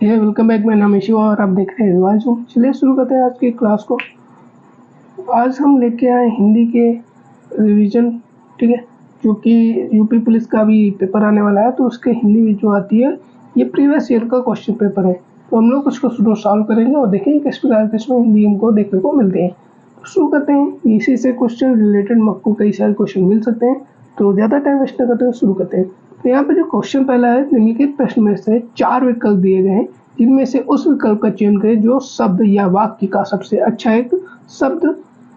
Welcome back. मेरा नाम है शिवा और आप देख रहे हैं रिवाज रूम। चलिए शुरू करते हैं आज की क्लास को। आज हम लेके आए हिंदी के रिवीजन, ठीक है, जो कि यूपी पुलिस का भी पेपर आने वाला है, तो उसके हिंदी में जो आती है ये प्रीवियस ईयर का क्वेश्चन पेपर है। तो हम लोग उसको शुरू सॉल्व करेंगे और देखेंगे किस प्रकार के इसमें हिंदी हमको देखने को मिलते हैं। तो शुरू करते हैं। इसी से क्वेश्चन रिलेटेड आपको कई सारे क्वेश्चन मिल सकते हैं, तो ज़्यादा टाइम वेस्ट न करते हुए शुरू करते हैं। तो यहाँ पे जो क्वेश्चन पहला है, निम्नलिखित प्रश्न में से 4 विकल्प दिए गए हैं, जिनमें से उस विकल्प का चयन करें जो शब्द या वाक्य का सबसे अच्छा एक शब्द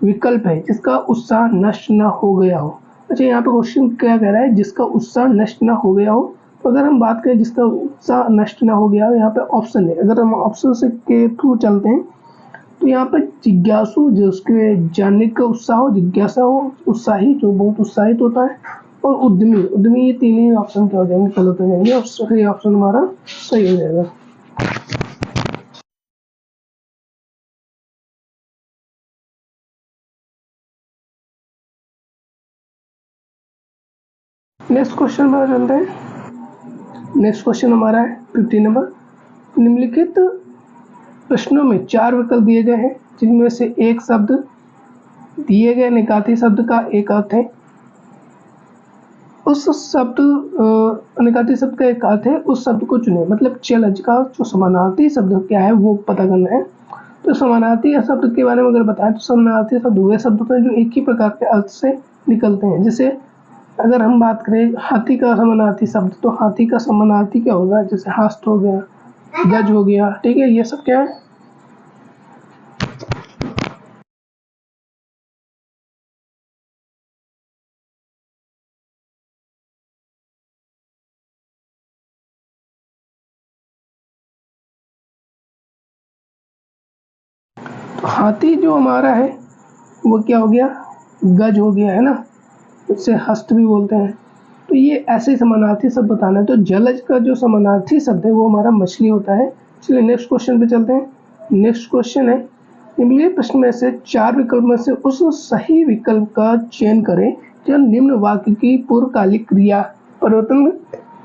विकल्प है जिसका उत्साह नष्ट न हो गया हो। अच्छा, यहाँ पे क्वेश्चन क्या कह रहा है? जिसका उत्साह नष्ट न हो गया हो। तो अगर हम बात करें जिसका उत्साह नष्ट न हो गया हो, यहाँ पे ऑप्शन है। अगर हम ऑप्शन से के थ्रू चलते हैं तो यहाँ पर जिज्ञासु, जो उसके जानने का उत्साह हो, जिज्ञासा हो, उत्साही जो बहुत उत्साहित होता है, और उद्यमी। उद्यमी ये तीन ही ऑप्शन क्या हो जाएंगे? गलत हो जाएंगे और सही ऑप्शन हमारा सही हो जाएगा। नेक्स्ट क्वेश्चन में चलते हैं। नेक्स्ट क्वेश्चन हमारा है 50 नंबर। निम्नलिखित प्रश्नों में 4 विकल्प दिए गए हैं, जिनमें से एक शब्द दिए गए निकाती शब्द का एक अर्थ है। उस शब्द निकाती शब्द का एक अर्थ है, उस शब्द को चुने। मतलब चलज का जो समानार्थी शब्द क्या है वो पता करना है। तो समानार्थी शब्द के बारे में अगर बताएं तो समानार्थी शब्द वे शब्द होते हैं जो एक ही प्रकार के अर्थ से निकलते हैं। जैसे अगर हम बात करें हाथी का समानार्थी शब्द, तो हाथी का समानार्थी क्या होगा? जैसे हस्त हो गया, गज हो गया, ठीक है, ये सब क्या है? तो हाथी जो हमारा है वो क्या हो गया? गज हो गया, है ना, उससे हस्त भी बोलते हैं। तो ये ऐसे समानार्थी शब्द बताना है। तो जलज का जो समानार्थी शब्द है वो हमारा मछली होता है। चलिए नेक्स्ट क्वेश्चन पे चलते हैं। नेक्स्ट क्वेश्चन है, निम्नलिखित प्रश्न में से 4 विकल्प में से उस सही विकल्प का चयन करें जो निम्न वाक्य की पूर्वकालिक क्रिया परिवर्तन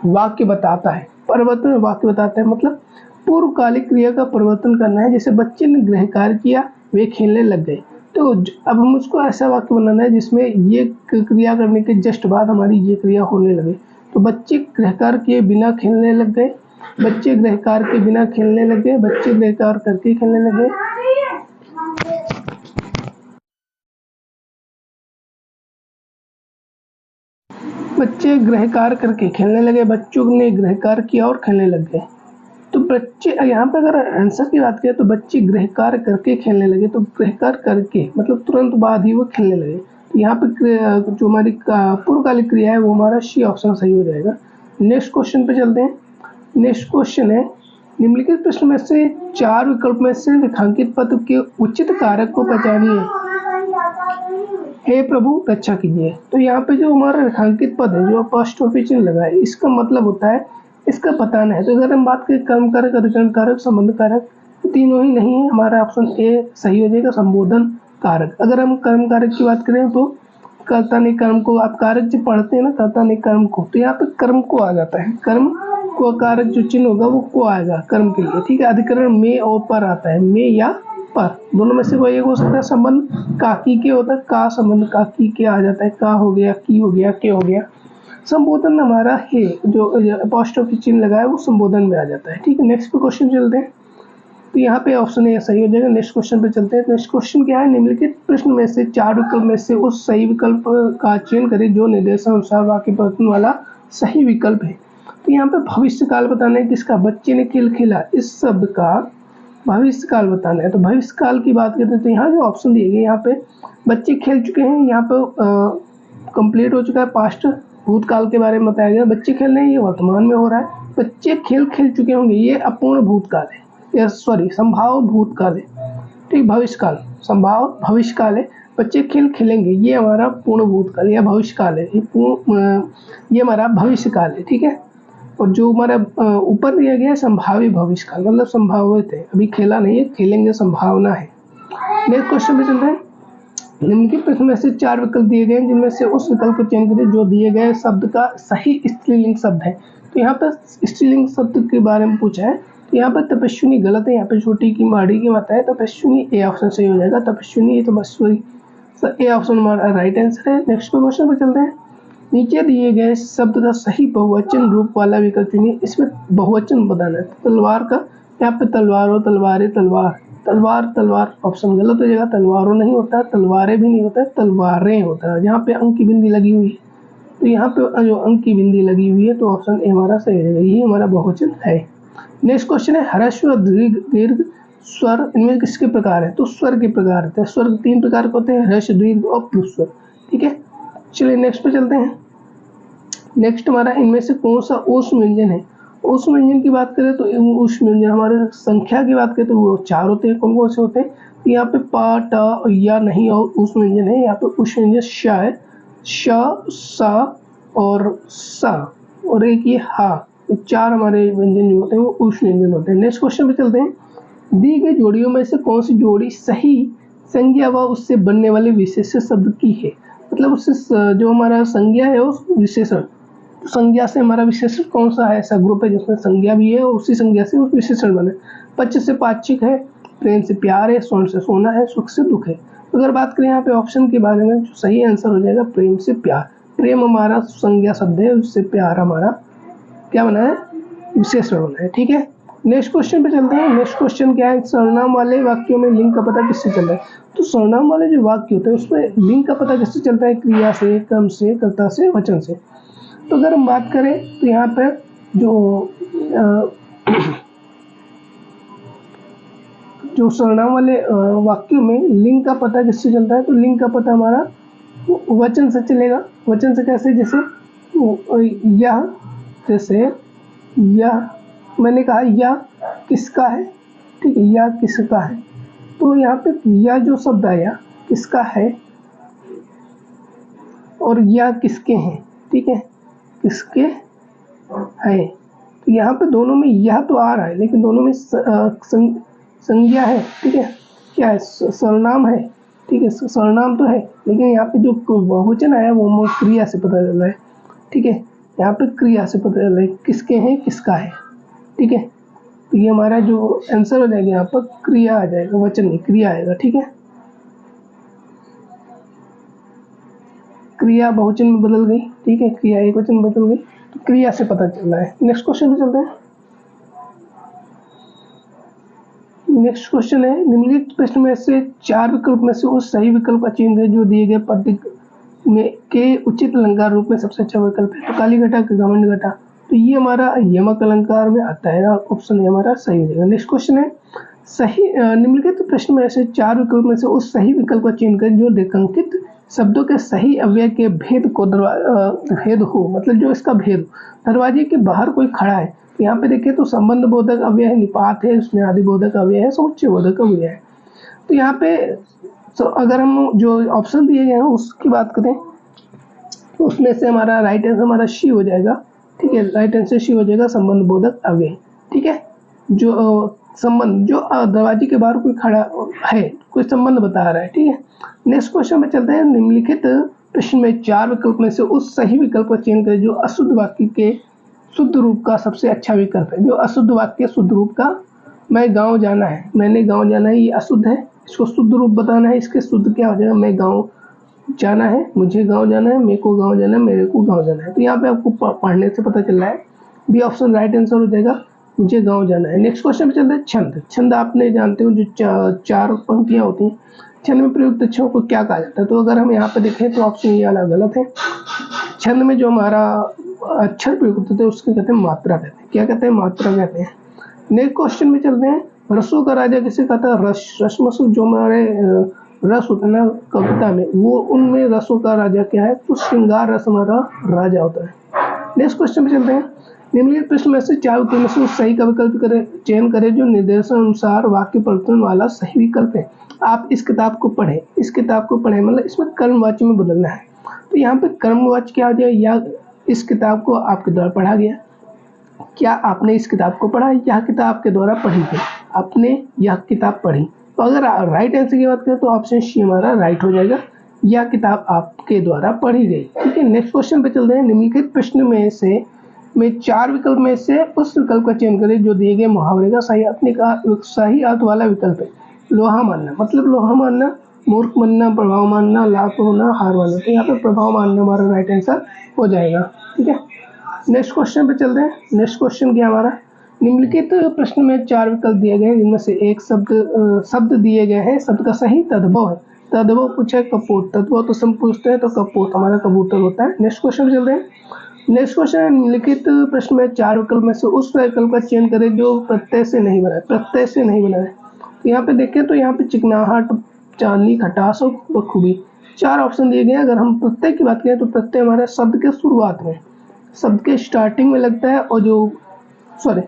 वाक्य बताता है। परिवर्तन वाक्य बताता है मतलब पूर्वकालिक क्रिया का परिवर्तन करना है। जैसे बच्चे ने गृह कार्य किया, वे खेलने लग गए। तो अब हम उसको ऐसा वाक्य बनाना है जिसमें ये क्रिया करने के जस्ट बाद हमारी ये क्रिया होने लगे। तो बच्चे गृह कार्य किए बिना खेलने लग गए, बच्चे गृह कार्य के बिना खेलने लग गए, बच्चे गृह कार्य करके खेलने लग गए। बच्चे गृह कार्य करके खेलने लगे, बच्चों ने गृह कार्य किया और खेलने लग गए। तो बच्चे, यहाँ पे अगर आंसर की बात करें तो बच्चे गृह कार्य करके खेलने लगे। तो गृह कार्य करके मतलब तुरंत बाद ही वो खेलने लगे। तो यहाँ पे जो हमारी पूर्वकालिक क्रिया है वो हमारा सी ऑप्शन सही हो जाएगा। नेक्स्ट क्वेश्चन पे चलते हैं। नेक्स्ट क्वेश्चन है, निम्नलिखित प्रश्न में से 4 विकल्प में से रेखांकित पद के उचित कारक को पहचानिए। हे प्रभु रक्षा कीजिए। तो यहाँ पे जो हमारा रेखांकित पद है, जो अपॉस्ट्रोफी चिन्ह लगा है, इसका मतलब होता है इसका बताना है। तो अगर हम बात करें कर्म कारक, अधिकरण कारक, संबंध कारक, तो तीनों ही नहीं है। हमारा ऑप्शन ए सही हो जाएगा, संबोधन कारक। अगर हम कर्म कारक की बात करें तो कर्ता ने कर्म को, आप कारक जो पढ़ते हैं ना, कर्ता ने कर्म को, तो यहाँ पे कर्म को आ जाता है। कर्म को कारक जो चिन्ह होगा वो को आएगा कर्म के लिए, ठीक है। अधिकरण में और पर आता है, में या पर, दोनों में से कोई एक हो सकता है। संबंध काकी के होता है, का संबंध काकी के आ जाता है, का हो गया, की हो गया, के हो गया। संबोधन हमारा है, जो अपॉस्ट्रोफी चिन्ह लगा है वो संबोधन में आ जाता है, ठीक है। नेक्स्ट पे क्वेश्चन चलते हैं। तो यहाँ पे ऑप्शन ए सही हो जाएगा। नेक्स्ट क्वेश्चन पे चलते हैं। नेक्स्ट क्वेश्चन क्या है? निम्नलिखित प्रश्न में से 4 विकल्प में से उस सही विकल्प का चयन करें जो निर्देशानुसार वाक्य परिवर्तन वाला सही विकल्प है। तो यहाँ पे भविष्य काल बताना है किसका? बच्चे ने खेल खेला, इस शब्द का भविष्य काल बताना है। तो भविष्य काल की बात करते हैं तो यहाँ जो ऑप्शन दिए गए, यहाँ पे बच्चे खेल चुके हैं, यहाँ पे कंप्लीट हो चुका है, पास्ट भूतकाल के बारे में बताया गया। बच्चे खेल रहे हैं, ये वर्तमान में हो रहा है। बच्चे खेल खेल चुके होंगे, ये अपूर्ण भूतकाल है, या सॉरी संभाव भूतकाल है, ठीक। भविष्य काल संभाव भविष्य काल है। बच्चे खेल खेलेंगे, ये हमारा पूर्ण भूतकाल या भविष्य काल है। ये हमारा भविष्य काल है, ठीक है। और जो हमारा ऊपर दिया गया है संभावी भविष्य काल, मतलब संभावित है, अभी खेला नहीं है, खेलेंगे, संभावना है। नेक्स्ट क्वेश्चन पे चलते हैं। निम्नलिखित प्रश्न में से 4 विकल्प दिए गए हैं, जिनमें से उस विकल्प को चयन करें जो दिए गए शब्द का सही स्त्रीलिंग शब्द है। तो यहाँ पर स्त्रीलिंग शब्द के बारे में पूछा है। तो यहाँ पर तपस्विनी गलत है, यहाँ पे छोटी की माड़ी की माता है, तपस्विनी ए ऑप्शन सही हो जाएगा, तपस्विनी तपस्वी, ए ऑप्शन हमारा राइट आंसर है। नेक्स्ट क्वेश्चन पे चलते हैं। नीचे दिए गए शब्द का सही बहुवचन रूप वाला विकल्प चुनिए। इसमें बहुवचन बताना है। तलवार का यहाँ पे तलवार हो, तलवारें, तलवार, तलवार, तलवार ऑप्शन गलत हो जाएगा। तलवारों नहीं होता, तलवारें भी नहीं होता, तलवारें होता है। जहाँ पे अंक की बिंदी लगी हुई है, तो यहाँ पे जो अंक की बिंदी लगी हुई है तो ऑप्शन ए हमारा सही हो जाएगा। यही हमारा बहुवचन है। नेक्स्ट क्वेश्चन है ह्रस्व दीर्घ स्वर इनमें किसके प्रकार है? तो स्वर के प्रकार होते हैं। स्वर 3 प्रकार के होते हैं, ह्रस्व, दीर्घ और प्लुत स्वर। ठीक है, चलिए नेक्स्ट पे चलते हैं। नेक्स्ट हमारा इनमें से कौन सा ऊष्म व्यंजन है? ऊष्म व्यंजन की बात करें तो ऊष्म व्यंजन हमारे संख्या की बात करें तो वो 4 होते हैं। कौन कौन से होते हैं? तो यहाँ पे पा, टा, या नहीं और ऊष्म व्यंजन है। यहाँ पे ऊष्म व्यंजन श है, श, सा और सा, और एक ये हा। 4 हमारे व्यंजन जो होते हैं वो ऊष्म व्यंजन होते हैं। नेक्स्ट क्वेश्चन पे चलते हैं। दी गई जोड़ियों में से कौन सी जोड़ी सही संज्ञा व उससे बनने वाले विशेषण शब्द की है? मतलब उससे जो हमारा संज्ञा है उस विशेषण, तो संज्ञा से हमारा विशेषण कौन सा है? ऐसा ग्रुप है जिसमें संज्ञा भी है और उसी संज्ञा से उस विशेषण बने। पच से पाक्षिक है, प्रेम से प्यार है, स्वर्ण से सोना है, सुख से दुख है। तो अगर बात करें यहाँ पे ऑप्शन के बारे में, जो सही आंसर हो जाएगा प्रेम से प्यार। प्रेम हमारा संज्ञा शब्द है, उससे प्यार हमारा क्या बना है? विशेषण बना है। ठीक है, नेक्स्ट क्वेश्चन पे चलते हैं। नेक्स्ट क्वेश्चन क्या है? सर्वनाम वाले वाक्यों में लिंग का पता किससे चलता है? तो सर्वनाम वाले जो वाक्य होते हैं उसमें लिंग का पता किससे चलता है? क्रिया से, क्रम से, कर्ता से, वचन से। तो अगर हम बात करें तो यहाँ पर जो सर्वनाम वाले वाक्यों में लिंग का पता किससे चलता है? तो लिंग का पता हमारा वचन से चलेगा। वचन से कैसे? जैसे यह, जैसे यह, मैंने कहा यह किसका है? ठीक है, यह किसका है, तो यहाँ पे यह जो शब्द आया किसका है और यह किसके हैं? ठीक है, किसके है, तो यहाँ पे दोनों में यह तो आ रहा है लेकिन दोनों में संज्ञा है। ठीक है, क्या है? सर्वनाम है। ठीक है, सर्वनाम तो है लेकिन यहाँ पे जो बहुवचन आया वो क्रिया से पता चल रहा है। ठीक है, यहाँ पे क्रिया से पता चल रहा है किसके हैं, किसका है। ठीक है, तो ये हमारा जो आंसर हो जाएगा यहाँ पर क्रिया आ जाएगा, वचन नहीं क्रिया आएगा। ठीक है, क्रिया बहुवचन में बदल गई। ठीक है, क्रिया एक वचन में बदल गई, तो क्रिया से पता चल रहा है। नेक्स्ट क्वेश्चन पे चलते हैं। नेक्स्ट क्वेश्चन है निम्नलिखित प्रश्न में से 4 विकल्प में से उस सही विकल्प का चयन करें जो दिए गए पद में के उचित अलंकार रूप में सबसे अच्छा विकल्प है। तो काली घटा, घमंड घटा, तो ये हमारा यमक अलंकार में आता है, ऑप्शन है हमारा सही हो जाएगा। नेक्स्ट क्वेश्चन है सही निम्नलिखित प्रश्न में ऐसे 4 विकल्प में से उस सही विकल्प का चयन करें जो रेखांकित शब्दों के सही अव्यय के भेद को भेद हो, मतलब जो इसका भेद। दरवाजे के बाहर कोई खड़ा है, यहाँ पे देखिए तो संबंध बोधक अव्यय है, निपात है, उसमें आदि बोधक अव्यय है, समुच्चय बोधक अव्यय है। तो यहाँ पे अगर हम जो ऑप्शन दिए गए हैं उसकी बात करें तो उसमें से हमारा राइट आंसर हमारा शी हो जाएगा। ठीक है, राइट आंसर शी हो जाएगा, संबंध बोधक अव्यय। ठीक है, जो संबंध, जो दरवाजे के बाहर कोई खड़ा है, कोई संबंध बता रहा है। ठीक है, नेक्स्ट क्वेश्चन में चलते हैं। निम्नलिखित प्रश्न में 4 विकल्प में से उस सही विकल्प का चयन करें जो अशुद्ध वाक्य के शुद्ध रूप का सबसे अच्छा विकल्प है। जो अशुद्ध वाक्य शुद्ध रूप का, मैं गांव जाना है, मैंने गांव जाना है, ये अशुद्ध है, इसको शुद्ध रूप बताना है। इसके शुद्ध क्या हो जाएगा? मैं गांव जाना है, मुझे गांव जाना है, मेरे को गांव जाना है, मेरे को गांव जाना है। तो यहाँ पे आपको पढ़ने से पता चल रहा है, बी ऑप्शन राइट आंसर हो जाएगा, मुझे गांव जाना है। नेक्स्ट क्वेश्चन पे चलते हैं। छंद, छंद आपने जानते हो जो 4 पंक्तियां होती हैं, छंद में प्रयुक्त अक्षरों को क्या कहा जाता है? तो अगर हम यहाँ पे देखें तो ऑप्शन ये वाला गलत है। छंद में जो हमारा अक्षर प्रयुक्त होते हैं उसको कहते हैं मात्रा कहते हैं। क्या कहते हैं? मात्रा कहते हैं। नेक्स्ट क्वेश्चन में चलते हैं। रसों का राजा किसे कहता है? रस, रसमसु जो हमारे रस होता है ना कविता में, वो उनमें रसों का राजा क्या है? तो श्रृंगार रस हमारा राजा होता है। नेक्स्ट क्वेश्चन पे चलते हैं। निम्नलिखित प्रश्न में से 4 विकल्प में से सही का विकल्प चयन करें जो निर्देशन अनुसार वाक्य परिवर्तन वाला सही विकल्प है। आप इस किताब को पढ़ें, इस किताब को पढ़ें, मतलब इसमें कर्मवाच्य में बदलना है। तो यहाँ पे कर्मवाच्य क्या हो जाए? या इस किताब को आपके द्वारा पढ़ा गया, क्या आपने इस किताब को पढ़ा? यह किताब आपके द्वारा पढ़ी गई, आपने यह किताब पढ़ी। तो अगर राइट आंसर की बात करें तो ऑप्शन सी हमारा राइट हो जाएगा, यह किताब आपके द्वारा पढ़ी गई। ठीक है, नेक्स्ट क्वेश्चन पे चलते हैं। निम्नलिखित प्रश्न में से में 4 विकल्प में से उस विकल्प का चयन करें जो दिए गए मुहावरे का सही अर्थ वाला विकल्प है। लोहा मानना मतलब लोहा मानना, मूर्ख बनना, प्रभाव मानना, लाभ होना, हार मानना। तो यहाँ पे प्रभाव मानना हमारा राइट आंसर हो जाएगा। ठीक है, नेक्स्ट क्वेश्चन पे चलते हैं। नेक्स्ट क्वेश्चन क्या हमारा, निम्नलिखित प्रश्न में 4 विकल्प दिए गए हैं जिनमें से एक शब्द दिए गए हैं, शब्द का सही तद्भव है। तद्भव पूछा है कपोत, तद्भव तो सब पूछते हैं तो कपोत हमारा कबूतर होता है। नेक्स्ट क्वेश्चन चलते हैं। नेक्स्ट क्वेश्चन, निम्नलिखित प्रश्न में 4 विकल्प में से उस विकल्प का चयन करें जो प्रत्यय से नहीं बना है। प्रत्यय से नहीं बना है तो यहाँ पे देखें तो यहाँ पे चिकनाहट, चांदनी, खटास और बखूबी 4 ऑप्शन दिए गए हैं। अगर हम प्रत्यय की बात करें तो प्रत्यय हमारे शब्द के शुरुआत में, शब्द के स्टार्टिंग में लगता है, और जो सॉरी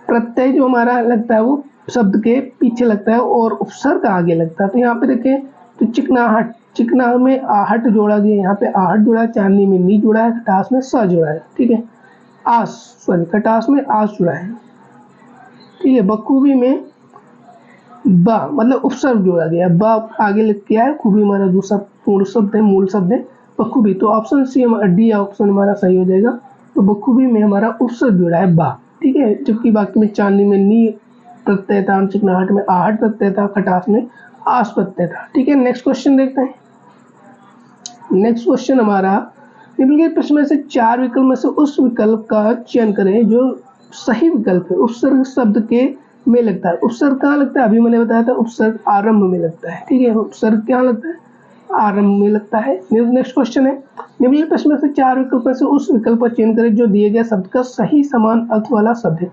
प्रत्यय जो हमारा लगता है वो शब्द के पीछे लगता है और उपसर्ग आगे लगता है। तो यहाँ पे देखें तो चिकनाहट, चिकना में आहट जोड़ा गया, यहाँ पे आहट जुड़ा है, चांदनी में नी जुड़ा है, खटास में स जुड़ा है। ठीक है, खटास में आस जुड़ा है। ठीक है, बखूबी में बा मतलब उपसर्ग जोड़ा गया, बा आगे लग गया है, खूबी हमारा दूसरा पूर्ण शब्द है, मूल शब्द है बखूबी। तो ऑप्शन सी डी ऑप्शन हमारा सही हो जाएगा। तो बखूबी में हमारा उपसर्ग जुड़ा है बा। ठीक है, जबकि बाकी में चांदनी में नी प्रत्यय था, चिकनाहट में आहट प्रत्यय था, खटास में आस प्रत्यय था। ठीक है, नेक्स्ट क्वेश्चन देखते हैं। नेक्स्ट क्वेश्चन हमारा, निम्नलिखित प्रश्न में से 4 विकल्प में से उस विकल्प का चयन करें जो सही विकल्प है। उपसर्ग शब्द के में लगता है। उपसर्ग कहाँ लगता है, अभी मैंने बताया था उपसर्ग आरंभ में लगता है। ठीक है, उपसर्ग क्या लगता है, आरंभ में लगता है। नेक्स्ट क्वेश्चन है, निम्नलिखित प्रश्न में से 4 विकल्प में से उस विकल्प का चयन करें जो दिए गए शब्द का सही समान अर्थ वाला शब्द है।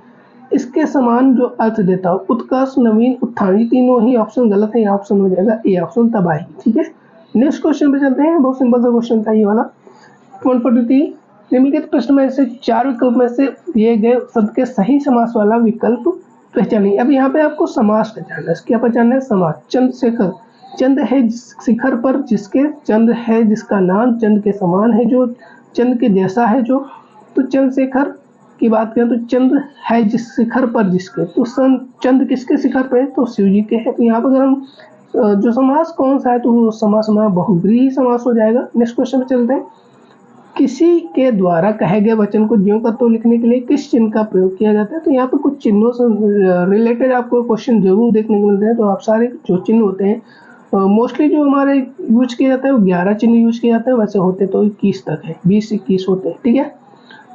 इसके समान जो अर्थ देता हो, उत्कर्ष, नवीन, उत्थान, ये तीनों ही ऑप्शन गलत है। ऑप्शन हो जाएगा ए ऑप्शन, तबाही। ठीक है, नेक्स्ट क्वेश्चन पे चलते हैं। बहुत सिंपल सा क्वेश्चन था ये वाला। 143, निम्नलिखित प्रश्न में से 4 विकल्प में से दिए गए शब्द के सही समास वाला विकल्प पहचानिए। अब यहाँ पे आपको समास पहचानना है। क्या पहचानना है, समास। चंद्रशेखर, चंद है शिखर पर जिसके, चंद है जिसका नाम, चंद के समान है जो, चंद के जैसा है जो। तो चंद्रशेखर की बात करें तो चंद्र है जिस शिखर पर जिसके, तो चंद्र किसके शिखर पे है, तो शिव जी के है। तो यहाँ पर अगर हम जो समास कौन सा है तो वो समास हमारा बहुब्रीहि समास हो जाएगा। नेक्स्ट क्वेश्चन पे चलते हैं। किसी के द्वारा कहे गए वचन को ज्यों का त्यों लिखने के लिए किस चिन्ह का प्रयोग किया जाता है। तो यहाँ पे कुछ चिन्हों से रिलेटेड आपको क्वेश्चन जरूर देखने को मिलते हैं। तो आप सारे जो चिन्ह होते हैं मोस्टली जो हमारे यूज किया जाता है वो 11 चिन्ह यूज किया जाता है, वैसे होते तो 21 तक है, 20-21 होते हैं। ठीक है,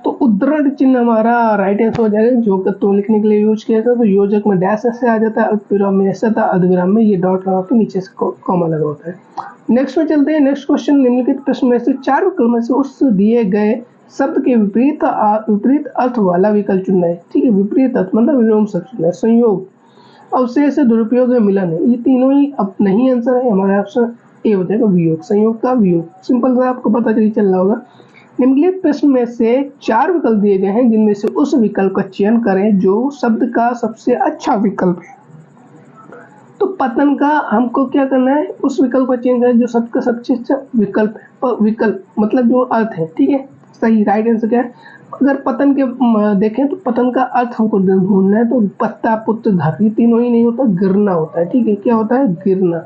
तो उद्धरण चिन्ह हमारा राइट आंसर हो जाएगा। जो का तो लिखने के लिए यूज किया जाता है, तो योजक में डैश ऐसे आ जाता है, अल्पविराम में ऐसा था, अर्धविराम में ये डॉट लगा के नीचे से कॉमा लगा होता है। नेक्स्ट में चलते हैं। नेक्स्ट क्वेश्चन, निम्नलिखित प्रश्न में से 4 विकल्प में से उस दिए गए शब्द के विपरीत अर्थ वाला विकल्प चुनना है। ठीक है, विपरीत अर्थ मतलब विलोम शब्द चुनना है। संयोग, अवशेष, दुरुपयोग या मिलन है, ये तीनों ही अब नहीं आंसर है। हमारा ऑप्शन ए हो जाएगा वियोग, संयोग का वियोग। सिंपल सा आपको पता चल रहा होगा। निम्नलिखित प्रश्न में से 4 विकल्प दिए गए हैं जिनमें से उस विकल्प का चयन करें जो शब्द का सबसे अच्छा विकल्प है। तो पतन का हमको क्या करना है, उस विकल्प का चयन करें जो शब्द का सबसे अच्छा विकल्प है। विकल्प मतलब जो अर्थ है। ठीक है, सही राइट आंसर क्या है। अगर पतन के देखें तो पतन का अर्थ हमको ढूंढना है। तो पत्ता, पुत्र, घर, ये तीनों ही नहीं होता, गिरना होता है। ठीक है, क्या होता है, गिरना।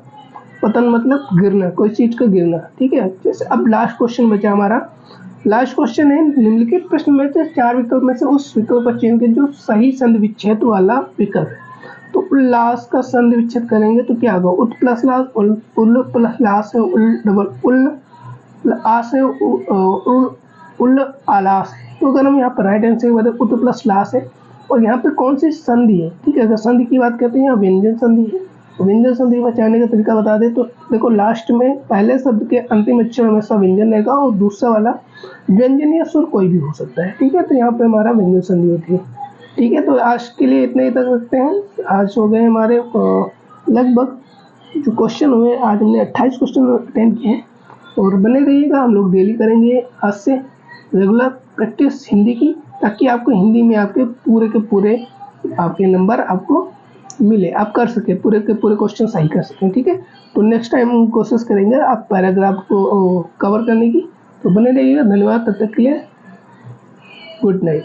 पतन मतलब गिरना, कोई चीज का गिरना। ठीक है, जैसे अब लास्ट क्वेश्चन बचा हमारा। लास्ट क्वेश्चन है, निम्नलिखित प्रश्न में से 4 विकल्प में से उस विकल्प का चयन करें जो सही संधि विच्छेद वाला विकल्प है। तो उल्लास का संधि विच्छेद करेंगे तो क्या होगा, उत प्लस लास, उल प्लस लास है, उल डबल उल आस है, उल आलास है। तो अगर हम यहाँ पर राइट आंसर बताए उत प्लस लास है, और यहाँ पे कौन सी संधि है। ठीक है, अगर संधि की बात करते हैं यहाँ व्यंजन संधि है। व्यंजन संधि बचाने का तरीका बता दें तो देखो, लास्ट में पहले शब्द के अंतिम अक्षर हमेशा व्यंजन रहेगा और दूसरा वाला व्यंजन या सुर कोई भी हो सकता है। ठीक है, तो यहाँ पे हमारा व्यंजन संधि होती है। ठीक है, तो आज के लिए इतने ही तक रखते हैं। आज हो गए हमारे लगभग जो क्वेश्चन हुए, आज हमने 28 क्वेश्चन अटेंड किए हैं। और बने रहिएगा, हम लोग डेली करेंगे आज से रेगुलर प्रैक्टिस हिंदी की, ताकि आपको हिंदी में आपके पूरे के पूरे आपके नंबर आपको मिले, आप कर सके, पूरे के पूरे क्वेश्चन सही कर सकें। ठीक है, तो नेक्स्ट टाइम हम कोशिश करेंगे आप पैराग्राफ को कवर करने की। तो बने रहिएगा, धन्यवाद, तब तक के लिए गुड नाइट।